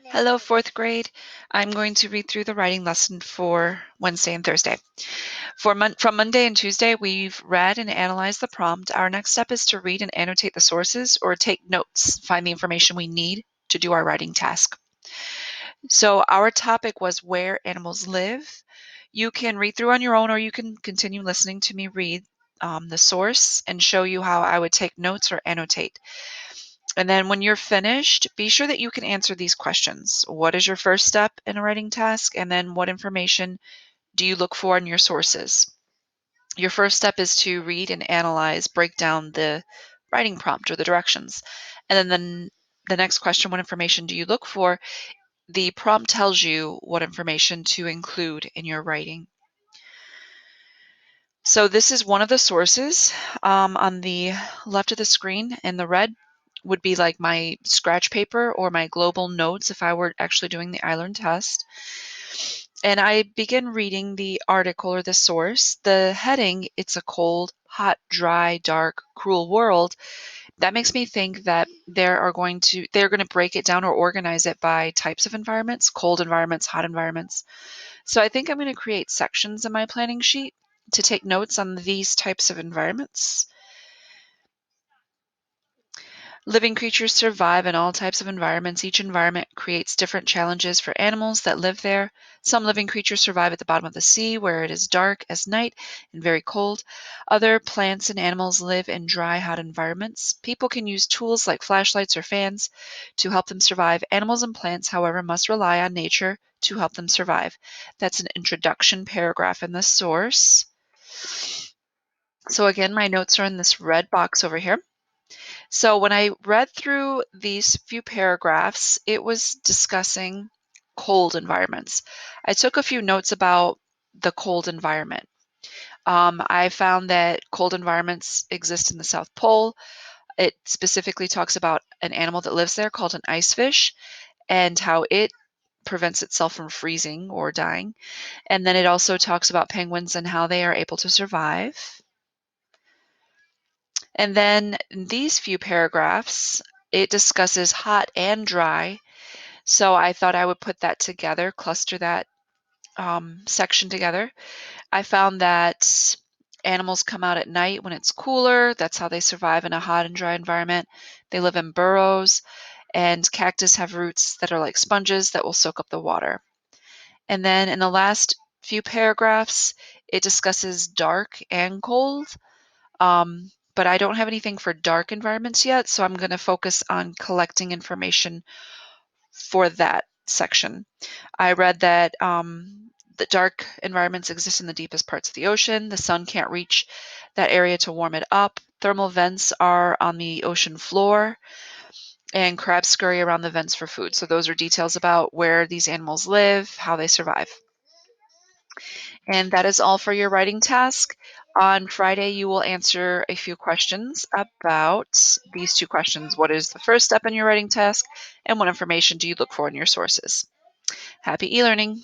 Hello, fourth grade. I'm going to read through the writing lesson for Wednesday and Thursday. From Monday and Tuesday, we've read and analyzed the prompt. Our next step is to read and annotate the sources or take notes, find the information we need to do our writing task. So our topic was where animals live. You can read through on your own, or you can continue listening to me read the source and show you how I would take notes or annotate. And then when you're finished, be sure that you can answer these questions. What is your first step in a writing task? And then what information do you look for in your sources? Your first step is to read and analyze, break down the writing prompt or the directions. And then the next question, what information do you look for? The prompt tells you what information to include in your writing. So this is one of the sources on the left of the screen, and the red would be like my scratch paper or my global notes if I were actually doing the iLearn test. And I begin reading the article or the source. The heading, it's a cold, hot, dry, dark, cruel world. That makes me think that they're going to break it down or organize it by types of environments, cold environments, hot environments. So I think I'm going to create sections in my planning sheet to take notes on these types of environments. Living creatures survive in all types of environments. Each environment creates different challenges for animals that live there. Some living creatures survive at the bottom of the sea, where it is dark as night and very cold. Other plants and animals live in dry, hot environments. People can use tools like flashlights or fans to help them survive. Animals and plants, however, must rely on nature to help them survive. That's an introduction paragraph in the source. So again, my notes are in this red box over here. So when I read through these few paragraphs, it was discussing cold environments. I took a few notes about the cold environment. I found that cold environments exist in the South Pole. It specifically talks about an animal that lives there called an ice fish and how it prevents itself from freezing or dying. And then it also talks about penguins and how they are able to survive. And then in these few paragraphs, it discusses hot and dry. So I thought I would put that together, cluster that section together. I found that animals come out at night when it's cooler. That's how they survive in a hot and dry environment. They live in burrows, and cactus have roots that are like sponges that will soak up the water. And then in the last few paragraphs, it discusses dark and cold. But I don't have anything for dark environments yet, so I'm going to focus on collecting information for that section. I read that the dark environments exist in the deepest parts of the ocean. The sun can't reach that area to warm it up. Thermal vents are on the ocean floor, and crabs scurry around the vents for food. So those are details about where these animals live, how they survive. And that is all for your writing task. On Friday, you will answer a few questions about these two questions. What is the first step in your writing task? And what information do you look for in your sources? Happy e-learning!